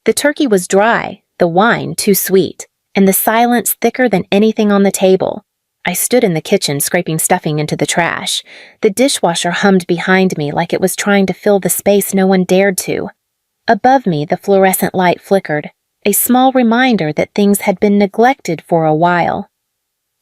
The turkey was dry, the wine too sweet, and the silence thicker than anything on the table. I stood in the kitchen scraping stuffing into the trash. The dishwasher hummed behind me like it was trying to fill the space no one dared to. Above me, the fluorescent light flickered, a small reminder that things had been neglected for a while.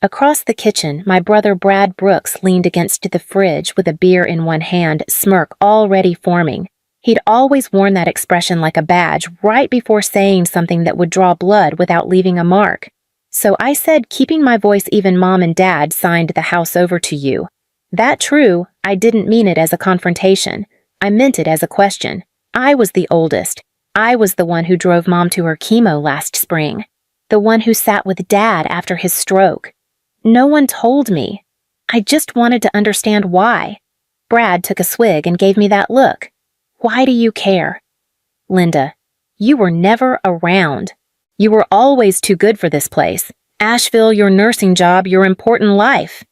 Across the kitchen, my brother Brad Brooks leaned against the fridge with a beer in one hand, smirk already forming. He'd always worn that expression like a badge right before saying something that would draw blood without leaving a mark. So I said, keeping my voice even, Mom and Dad signed the house over to you. That true, I didn't mean it as a confrontation. I meant it as a question. I was the oldest. I was the one who drove Mom to her chemo last spring. The one who sat with Dad after his stroke. No one told me. I just wanted to understand why. Brad took a swig and gave me that look. Why do you care? Linda, you were never around. You were always too good for this place. Asheville, your nursing job, your important life.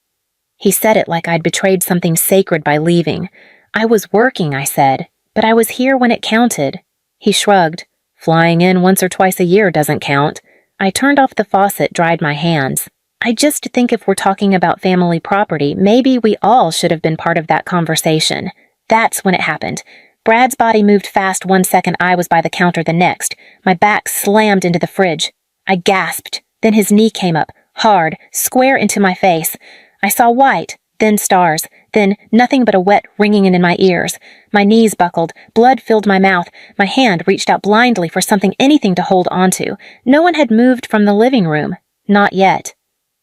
He said it like I'd betrayed something sacred by leaving. I was working, I said, but I was here when it counted. He shrugged. Flying in once or twice a year doesn't count. I turned off the faucet, dried my hands. I just think if we're talking about family property, maybe we all should have been part of that conversation. That's when it happened. Brad's body moved fast 1 second, I was by the counter the next. My back slammed into the fridge. I gasped. Then his knee came up, hard, square into my face. I saw white, then stars, then nothing but a wet ringing in my ears. My knees buckled, blood filled my mouth. My hand reached out blindly for something, anything to hold onto. No one had moved from the living room. Not yet.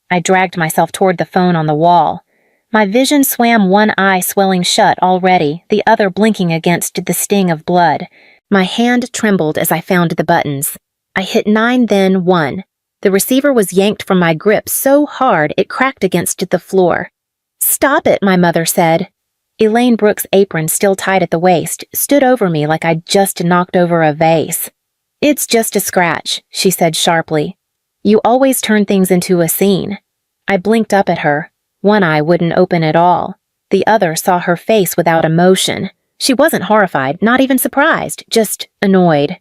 I dragged myself toward the phone on the wall. My vision swam, one eye swelling shut already, the other blinking against the sting of blood. My hand trembled as I found the buttons. I hit 9, then 1. The receiver was yanked from my grip so hard it cracked against the floor. "Stop it," my mother said. Elaine Brooks' apron, still tied at the waist, stood over me like I'd just knocked over a vase. "It's just a scratch," she said sharply. "You always turn things into a scene." I blinked up at her. One eye wouldn't open at all. The other saw her face without emotion. She wasn't horrified, not even surprised, just annoyed.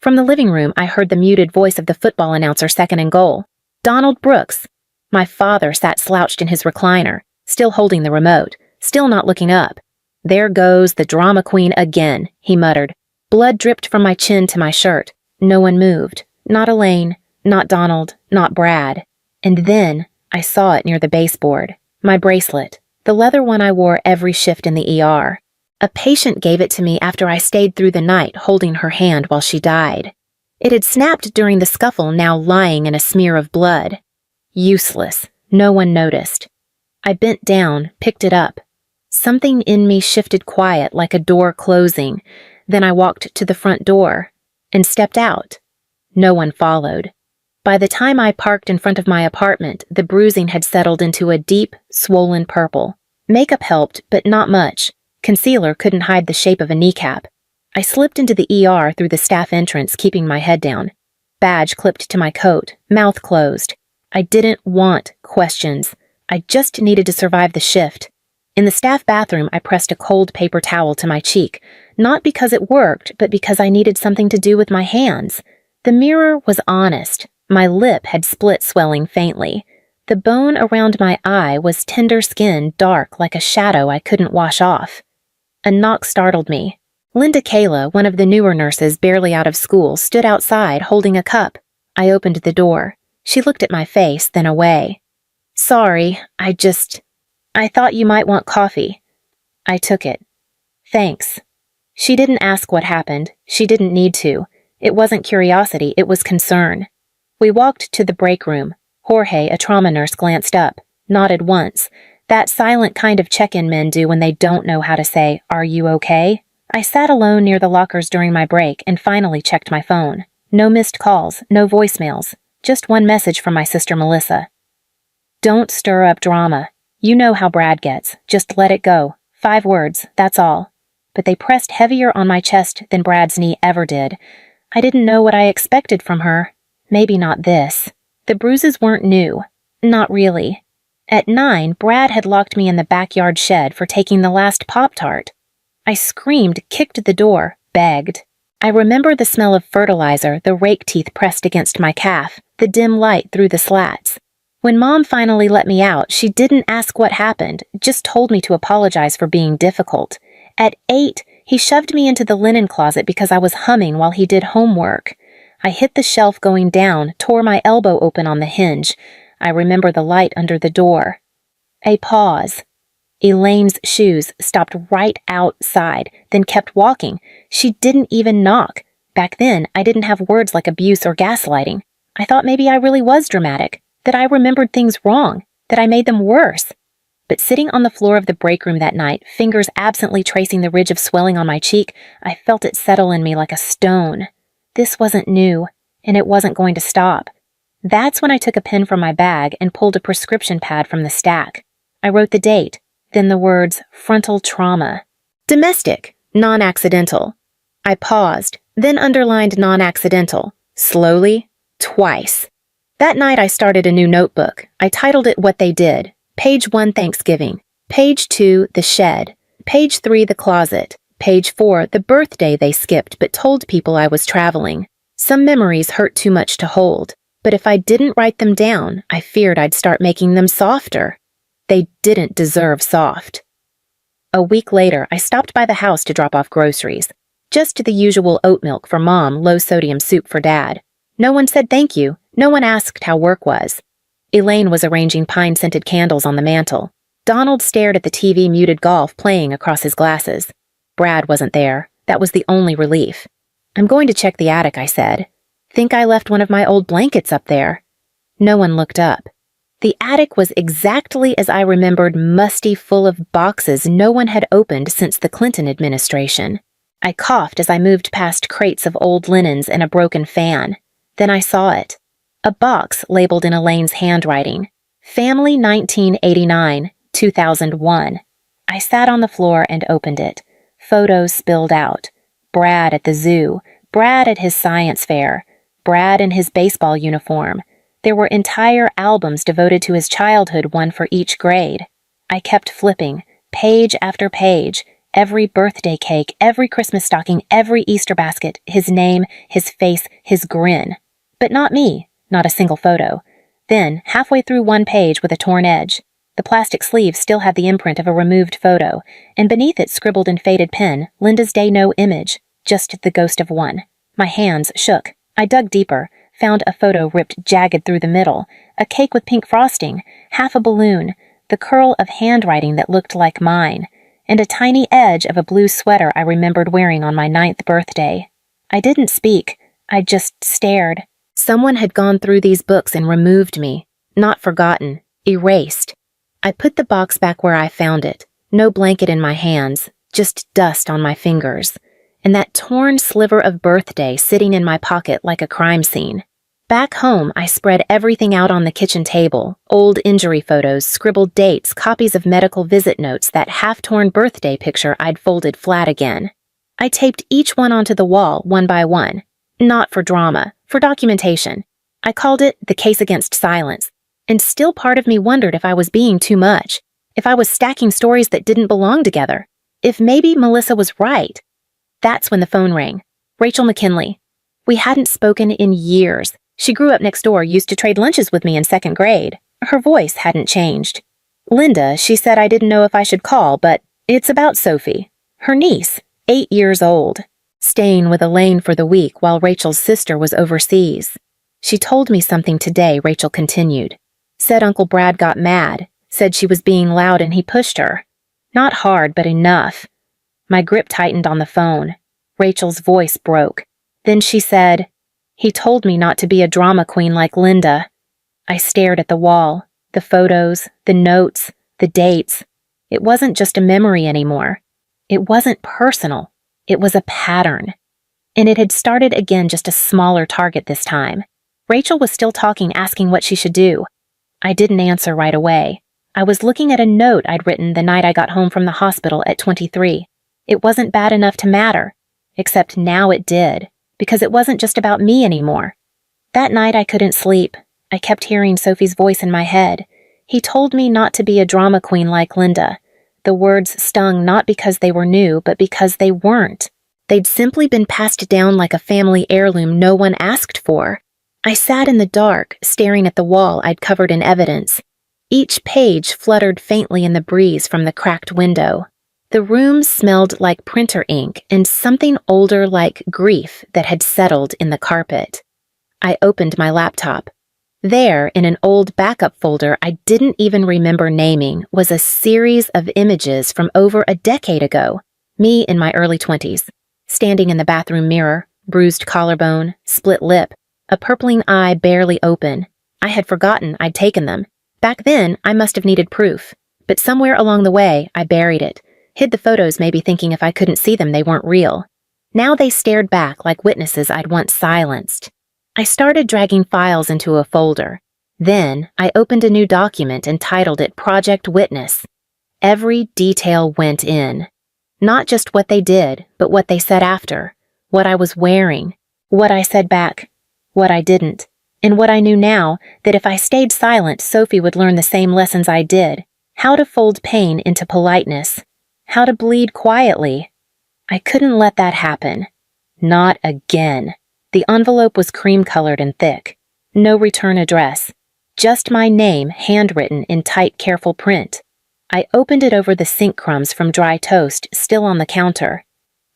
From the living room, I heard the muted voice of the football announcer, second and goal. Donald Brooks. My father sat slouched in his recliner, still holding the remote, still not looking up. "There goes the drama queen again," he muttered. Blood dripped from my chin to my shirt. No one moved. Not Elaine, not Donald, not Brad. And then I saw it near the baseboard. My bracelet, the leather one I wore every shift in the ER. A patient gave it to me after I stayed through the night holding her hand while she died. It had snapped during the scuffle, now lying in a smear of blood. Useless. No one noticed. I bent down, picked it up. Something in me shifted quiet like a door closing. Then I walked to the front door and stepped out. No one followed. By the time I parked in front of my apartment, the bruising had settled into a deep, swollen purple. Makeup helped, but not much. Concealer couldn't hide the shape of a kneecap. I slipped into the ER through the staff entrance, keeping my head down. Badge clipped to my coat, mouth closed. I didn't want questions. I just needed to survive the shift. In the staff bathroom, I pressed a cold paper towel to my cheek, not because it worked, but because I needed something to do with my hands. The mirror was honest. My lip had split, swelling faintly. The bone around my eye was tender skin, dark like a shadow I couldn't wash off. A knock startled me. Linda Kayla, one of the newer nurses barely out of school, stood outside holding a cup. I opened the door. She looked at my face, then away. "Sorry, I thought you might want coffee." I took it. "Thanks." She didn't ask what happened. She didn't need to. It wasn't curiosity, it was concern. We walked to the break room. Jorge, a trauma nurse, glanced up, nodded once. That silent kind of check-in men do when they don't know how to say, "Are you okay?" I sat alone near the lockers during my break and finally checked my phone. No missed calls, no voicemails, just one message from my sister Melissa. "Don't stir up drama. You know how Brad gets. Just let it go. 5 words, that's all." But they pressed heavier on my chest than Brad's knee ever did. I didn't know what I expected from her. Maybe not this. The bruises weren't new. Not really. At 9, Brad had locked me in the backyard shed for taking the last Pop-Tart. I screamed, kicked the door, begged. I remember the smell of fertilizer, the rake teeth pressed against my calf, the dim light through the slats. When Mom finally let me out, she didn't ask what happened, just told me to apologize for being difficult. At 8, he shoved me into the linen closet because I was humming while he did homework. I hit the shelf going down, tore my elbow open on the hinge. I remember the light under the door. A pause. Elaine's shoes stopped right outside, then kept walking. She didn't even knock. Back then, I didn't have words like abuse or gaslighting. I thought maybe I really was dramatic, that I remembered things wrong, that I made them worse. But sitting on the floor of the break room that night, fingers absently tracing the ridge of swelling on my cheek, I felt it settle in me like a stone. This wasn't new, and it wasn't going to stop. That's when I took a pen from my bag and pulled a prescription pad from the stack. I wrote the date, then the words frontal trauma. Domestic, non-accidental. I paused, then underlined non-accidental, slowly, twice. That night I started a new notebook. I titled it What They Did. Page 1, Thanksgiving. Page 2, The Shed. Page 3, The Closet. Page 4, The birthday they skipped but told people I was traveling. Some memories hurt too much to hold, but if I didn't write them down, I feared I'd start making them softer. They didn't deserve soft. A week later, I stopped by the house to drop off groceries. Just the usual oat milk for Mom, low-sodium soup for Dad. No one said thank you. No one asked how work was. Elaine was arranging pine-scented candles on the mantel. Donald stared at the TV-muted golf playing across his glasses. Brad wasn't there. That was the only relief. I'm going to check the attic, I said. Think I left one of my old blankets up there. No one looked up. The attic was exactly as I remembered, musty, full of boxes no one had opened since the Clinton administration. I coughed as I moved past crates of old linens and a broken fan. Then I saw it. A box labeled in Elaine's handwriting. Family 1989, 2001. I sat on the floor and opened it. Photos spilled out. Brad at the zoo. Brad at his science fair. Brad in his baseball uniform. There were entire albums devoted to his childhood, one for each grade. I kept flipping, page after page, every birthday cake, every Christmas stocking, every Easter basket, his name, his face, his grin. But not me, not a single photo. Then, halfway through one page with a torn edge, the plastic sleeve still had the imprint of a removed photo, and beneath it scribbled in faded pen, Linda's Day No image, just the ghost of one. My hands shook. I dug deeper, found a photo ripped jagged through the middle, a cake with pink frosting, half a balloon, the curl of handwriting that looked like mine, and a tiny edge of a blue sweater I remembered wearing on my 9th birthday. I didn't speak. I just stared. Someone had gone through these books and removed me. Not forgotten. Erased. I put the box back where I found it. No blanket in my hands, just dust on my fingers. And that torn sliver of birthday sitting in my pocket like a crime scene. Back home, I spread everything out on the kitchen table. Old injury photos, scribbled dates, copies of medical visit notes, that half-torn birthday picture I'd folded flat again. I taped each one onto the wall, one by one. Not for drama, for documentation. I called it the case against silence. And still part of me wondered if I was being too much. If I was stacking stories that didn't belong together. If maybe Melissa was right. That's when the phone rang. Rachel McKinley. We hadn't spoken in years. She grew up next door, used to trade lunches with me in 2nd grade. Her voice hadn't changed. Linda, she said I didn't know if I should call, but it's about Sophie. Her niece, 8 years old. Staying with Elaine for the week while Rachel's sister was overseas. She told me something today, Rachel continued. Said Uncle Brad got mad. Said she was being loud and he pushed her. Not hard, but enough. My grip tightened on the phone. Rachel's voice broke. Then she said, he told me not to be a drama queen like Linda. I stared at the wall, the photos, the notes, the dates. It wasn't just a memory anymore. It wasn't personal. It was a pattern. And it had started again, just a smaller target this time. Rachel was still talking, asking what she should do. I didn't answer right away. I was looking at a note I'd written the night I got home from the hospital at 23. It wasn't bad enough to matter. Except now it did. Because it wasn't just about me anymore. That night I couldn't sleep. I kept hearing Sophie's voice in my head. He told me not to be a drama queen like Linda. The words stung not because they were new, but because they weren't. They'd simply been passed down like a family heirloom no one asked for. I sat in the dark, staring at the wall I'd covered in evidence. Each page fluttered faintly in the breeze from the cracked window. The room smelled like printer ink and something older like grief that had settled in the carpet. I opened my laptop. There, in an old backup folder I didn't even remember naming, was a series of images from over a decade ago. Me in my early 20s, standing in the bathroom mirror, bruised collarbone, split lip, a purpling eye barely open. I had forgotten I'd taken them. Back then, I must have needed proof. But somewhere along the way, I buried it. Hid the photos, maybe thinking if I couldn't see them, they weren't real. Now they stared back like witnesses I'd once silenced. I started dragging files into a folder. Then, I opened a new document and titled it Project Witness. Every detail went in. Not just what they did, but what they said after. What I was wearing. What I said back. What I didn't. And what I knew now, that if I stayed silent, Sophie would learn the same lessons I did. How to fold pain into politeness. How to bleed quietly. I couldn't let that happen. Not again. The envelope was cream-colored and thick. No return address. Just my name handwritten in tight, careful print. I opened it over the sink crumbs from dry toast still on the counter.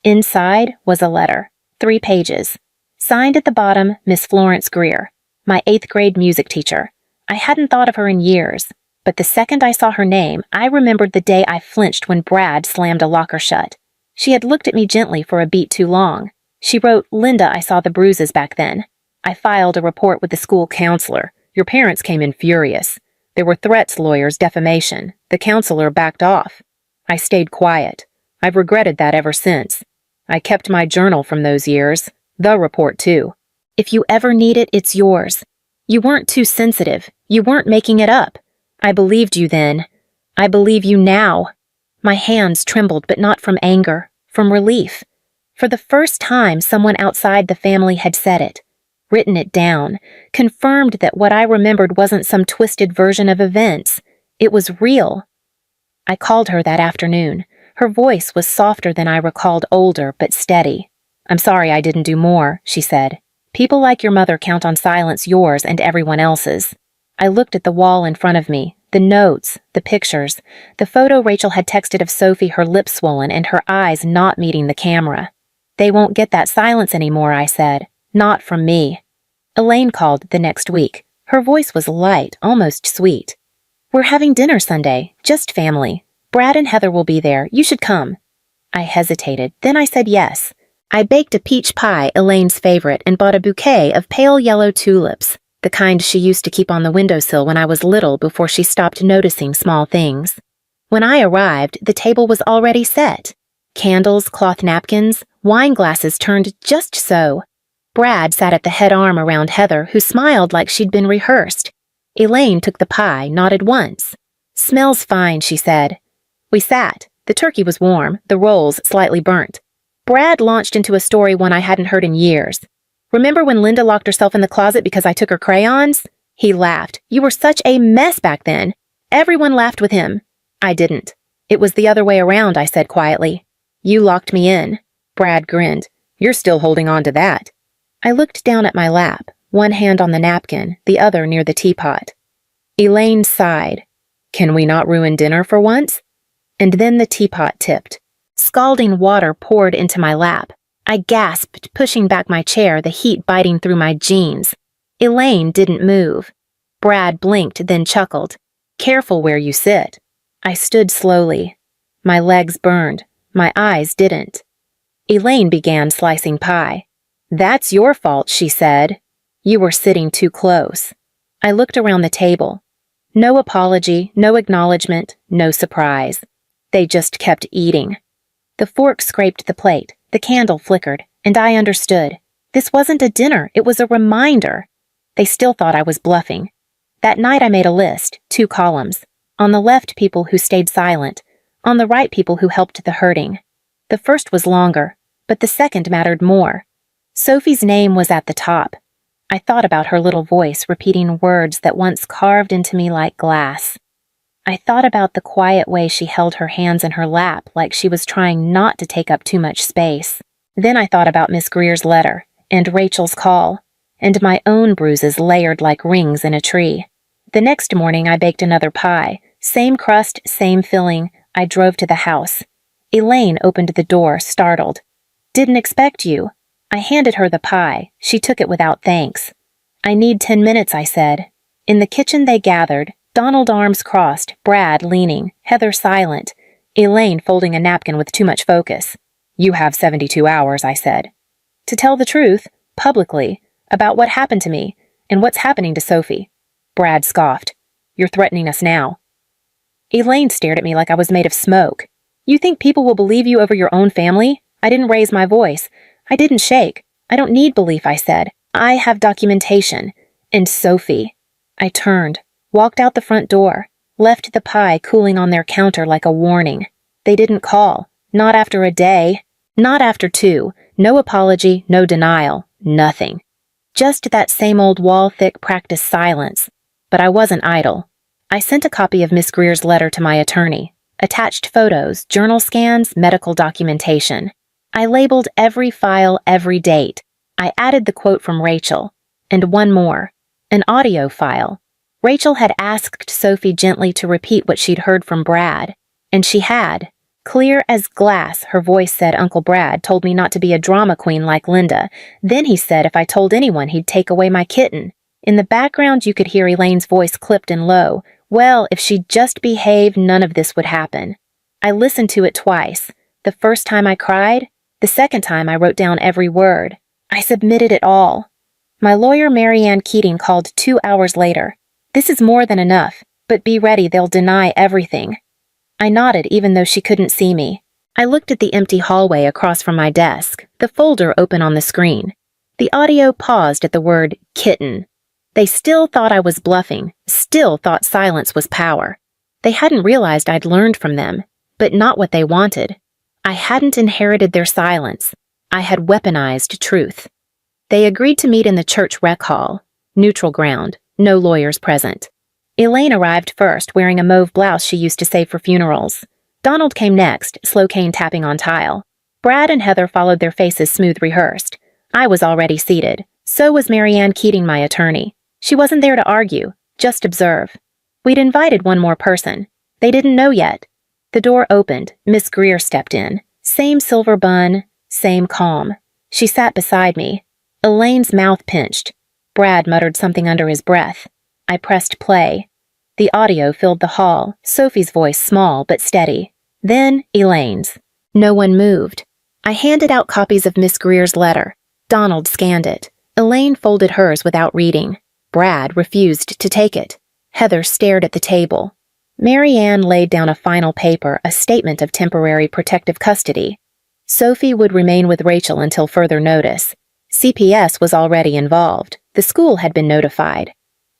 Inside was a letter. 3 pages. Signed at the bottom, Miss Florence Greer, my 8th grade music teacher. I hadn't thought of her in years, but the second I saw her name, I remembered the day I flinched when Brad slammed a locker shut. She had looked at me gently for a beat too long. She wrote, "Linda, I saw the bruises back then. I filed a report with the school counselor. Your parents came in furious. There were threats, lawyers, defamation. The counselor backed off. I stayed quiet. I've regretted that ever since. I kept my journal from those years. The report, too. If you ever need it, it's yours. You weren't too sensitive. You weren't making it up. I believed you then. I believe you now." My hands trembled, but not from anger, from relief. For the first time, someone outside the family had said it, written it down, confirmed that what I remembered wasn't some twisted version of events. It was real. I called her that afternoon. Her voice was softer than I recalled, older but steady. "I'm sorry I didn't do more," she said. "People like your mother count on silence, yours and everyone else's." I looked at the wall in front of me, the notes, the pictures, the photo Rachel had texted of Sophie, her lips swollen and her eyes not meeting the camera. "They won't get that silence anymore," I said. "Not from me." Elaine called the next week. Her voice was light, almost sweet. "We're having dinner Sunday, just family. Brad and Heather will be there. You should come." I hesitated, then I said yes. I baked a peach pie, Elaine's favorite, and bought a bouquet of pale yellow tulips, the kind she used to keep on the windowsill when I was little before she stopped noticing small things. When I arrived, the table was already set. Candles, cloth napkins, wine glasses turned just so. Brad sat at the head arm around Heather, who smiled like she'd been rehearsed. Elaine took the pie, nodded once. "Smells fine," she said. We sat. The turkey was warm, the rolls slightly burnt. Brad launched into a story one I hadn't heard in years. "Remember when Linda locked herself in the closet because I took her crayons?" He laughed. "You were such a mess back then. Everyone laughed with him." I didn't. "It was the other way around," I said quietly. "You locked me in." Brad grinned. "You're still holding on to that." I looked down at my lap, one hand on the napkin, the other near the teapot. Elaine sighed. "Can we not ruin dinner for once?" And then the teapot tipped. Scalding water poured into my lap. I gasped, pushing back my chair, the heat biting through my jeans. Elaine didn't move. Brad blinked, then chuckled. "Careful where you sit." I stood slowly. My legs burned. My eyes didn't. Elaine began slicing pie. "That's your fault," she said. "You were sitting too close." I looked around the table. No apology, no acknowledgement, no surprise. They just kept eating. The fork scraped the plate, the candle flickered, and I understood. This wasn't a dinner, it was a reminder. They still thought I was bluffing. That night I made a list, 2 columns. On the left, people who stayed silent. On the right, people who helped the hurting. The first was longer, but the second mattered more. Sophie's name was at the top. I thought about her little voice repeating words that once carved into me like glass. I thought about the quiet way she held her hands in her lap like she was trying not to take up too much space. Then I thought about Miss Greer's letter, and Rachel's call, and my own bruises layered like rings in a tree. The next morning I baked another pie. Same crust, same filling. I drove to the house. Elaine opened the door, startled. "Didn't expect you." I handed her the pie. She took it without thanks. "I need 10 minutes," I said. In the kitchen they gathered, Donald arms crossed, Brad leaning, Heather silent, Elaine folding a napkin with too much focus. "You have 72 hours, I said. To tell the truth, publicly, about what happened to me, and what's happening to Sophie." Brad scoffed. "You're threatening us now." Elaine stared at me like I was made of smoke. "You think people will believe you over your own family?" I didn't raise my voice. I didn't shake. "I don't need belief," I said. "I have documentation. And Sophie." I turned, walked out the front door, left the pie cooling on their counter like a warning. They didn't call. Not after a day. Not after 2. No apology, no denial, nothing. Just that same old wall-thick practice silence. But I wasn't idle. I sent a copy of Miss Greer's letter to my attorney. Attached photos, journal scans, medical documentation. I labeled every file, every date. I added the quote from Rachel. And one more. An audio file. Rachel had asked Sophie gently to repeat what she'd heard from Brad. And she had. Clear as glass, her voice said Uncle Brad told me not to be a drama queen like Linda. Then he said if I told anyone he'd take away my kitten. In the background you could hear Elaine's voice clipped and low. Well, if she'd just behaved, none of this would happen. I listened to it twice. The first time I cried. The second time I wrote down every word. I submitted it all. My lawyer Marianne Keating called 2 hours later. "This is more than enough, but be ready, they'll deny everything." I nodded even though she couldn't see me. I looked at the empty hallway across from my desk, the folder open on the screen. The audio paused at the word kitten. They still thought I was bluffing, still thought silence was power. They hadn't realized I'd learned from them, but not what they wanted. I hadn't inherited their silence. I had weaponized truth. They agreed to meet in the church rec hall. Neutral ground, no lawyers present. Elaine arrived first, wearing a mauve blouse she used to save for funerals. Donald came next, slow cane tapping on tile. Brad and Heather followed, their faces smooth rehearsed. I was already seated. So was Marianne Keating, my attorney. She wasn't there to argue, just observe. We'd invited one more person. They didn't know yet. The door opened. Miss Greer stepped in. Same silver bun, same calm. She sat beside me. Elaine's mouth pinched. Brad muttered something under his breath. I pressed play. The audio filled the hall, Sophie's voice small but steady. Then Elaine's. No one moved. I handed out copies of Miss Greer's letter. Donald scanned it. Elaine folded hers without reading. Brad refused to take it. Heather stared at the table. Marianne laid down a final paper, a statement of temporary protective custody. Sophie would remain with Rachel until further notice. CPS was already involved. The school had been notified.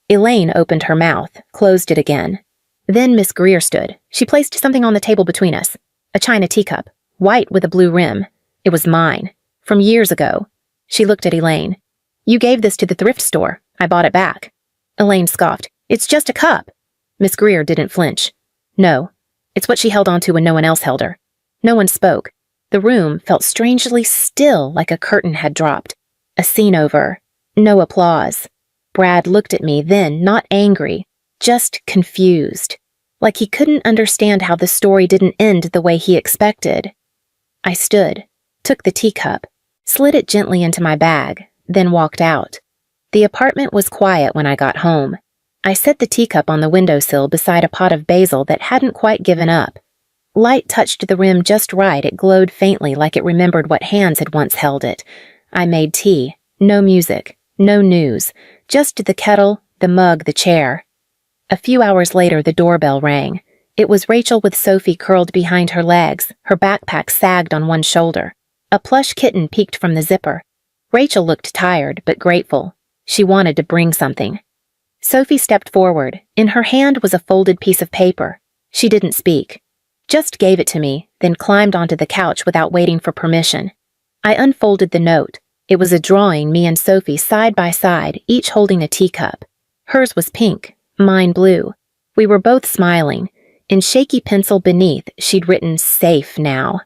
Elaine opened her mouth, closed it again. Then Miss Greer stood. She placed something on the table between us. A china teacup, white with a blue rim. It was mine. From years ago. She looked at Elaine. "You gave this to the thrift store. I bought it back." Elaine scoffed. "It's just a cup." Miss Greer didn't flinch. "No. It's what she held onto when no one else held her." No one spoke. The room felt strangely still, like a curtain had dropped. A scene over. No applause. Brad looked at me then, not angry, just confused. Like he couldn't understand how the story didn't end the way he expected. I stood, took the teacup, slid it gently into my bag, then walked out. The apartment was quiet when I got home. I set the teacup on the windowsill beside a pot of basil that hadn't quite given up. Light touched the rim just right. It glowed faintly like it remembered what hands had once held it. I made tea. No music. No news. Just the kettle, the mug, the chair. A few hours later, the doorbell rang. It was Rachel with Sophie curled behind her legs, her backpack sagged on one shoulder. A plush kitten peeked from the zipper. Rachel looked tired, but grateful. She wanted to bring something. Sophie stepped forward. In her hand was a folded piece of paper. She didn't speak. Just gave it to me, then climbed onto the couch without waiting for permission. I unfolded the note. It was a drawing, me and Sophie side by side, each holding a teacup. Hers was pink, mine blue. We were both smiling. In shaky pencil beneath, she'd written "safe now."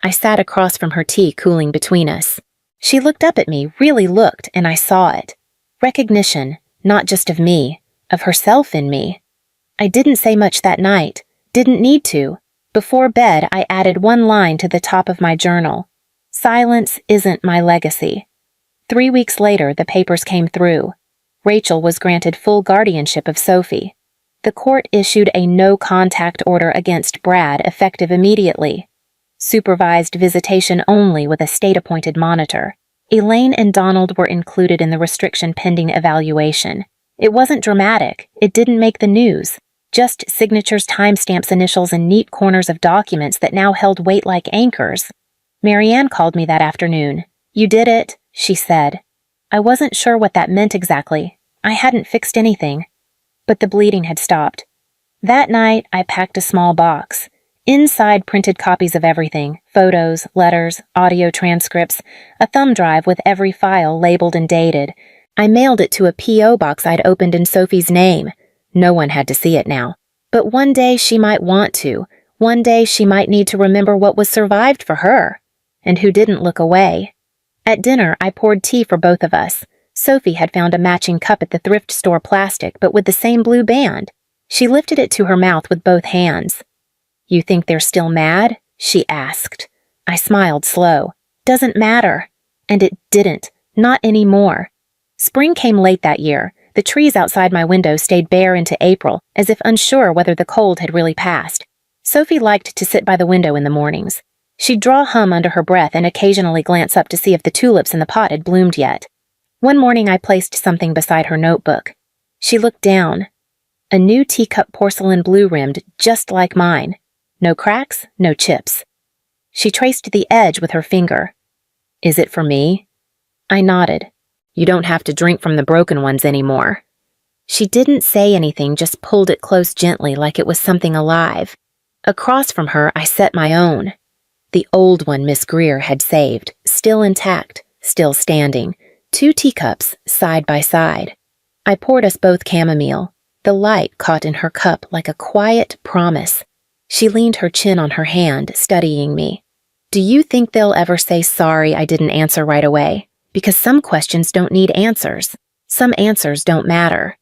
I sat across from her, tea cooling between us. She looked up at me, really looked, and I saw it. Recognition, not just of me, of herself in me. I didn't say much that night, didn't need to. Before bed, I added one line to the top of my journal. Silence isn't my legacy. 3 weeks later, the papers came through. Rachel was granted full guardianship of Sophie. The court issued a no-contact order against Brad effective immediately. Supervised visitation only with a state-appointed monitor. Elaine and Donald were included in the restriction pending evaluation. It wasn't dramatic. It didn't make the news. Just signatures, timestamps, initials, and neat corners of documents that now held weight like anchors. Marianne called me that afternoon. "You did it," she said. I wasn't sure what that meant exactly. I hadn't fixed anything. But the bleeding had stopped. That night, I packed a small box. Inside, printed copies of everything: photos, letters, audio transcripts, a thumb drive with every file labeled and dated. I mailed it to a P.O. box I'd opened in Sophie's name. No one had to see it now. But one day she might want to. One day she might need to remember what was survived for her. And who didn't look away. At dinner, I poured tea for both of us. Sophie had found a matching cup at the thrift store, plastic, but with the same blue band. She lifted it to her mouth with both hands. "You think they're still mad?" she asked. I smiled slow. "Doesn't matter." And it didn't. Not anymore. Spring came late that year. The trees outside my window stayed bare into April, as if unsure whether the cold had really passed. Sophie liked to sit by the window in the mornings. She'd draw hum under her breath and occasionally glance up to see if the tulips in the pot had bloomed yet. One morning I placed something beside her notebook. She looked down. A new teacup, porcelain blue-rimmed, just like mine. No cracks, no chips. She traced the edge with her finger. "Is it for me?" I nodded. "You don't have to drink from the broken ones anymore." She didn't say anything, just pulled it close gently like it was something alive. Across from her, I set my own. The old one Miss Greer had saved, still intact, still standing. 2 teacups, side by side. I poured us both chamomile. The light caught in her cup like a quiet promise. She leaned her chin on her hand, studying me. "Do you think they'll ever say sorry I didn't answer right away? Because some questions don't need answers. Some answers don't matter."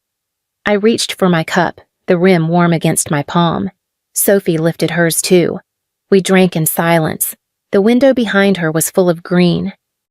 I reached for my cup, the rim warm against my palm. Sophie lifted hers too. We drank in silence. The window behind her was full of green.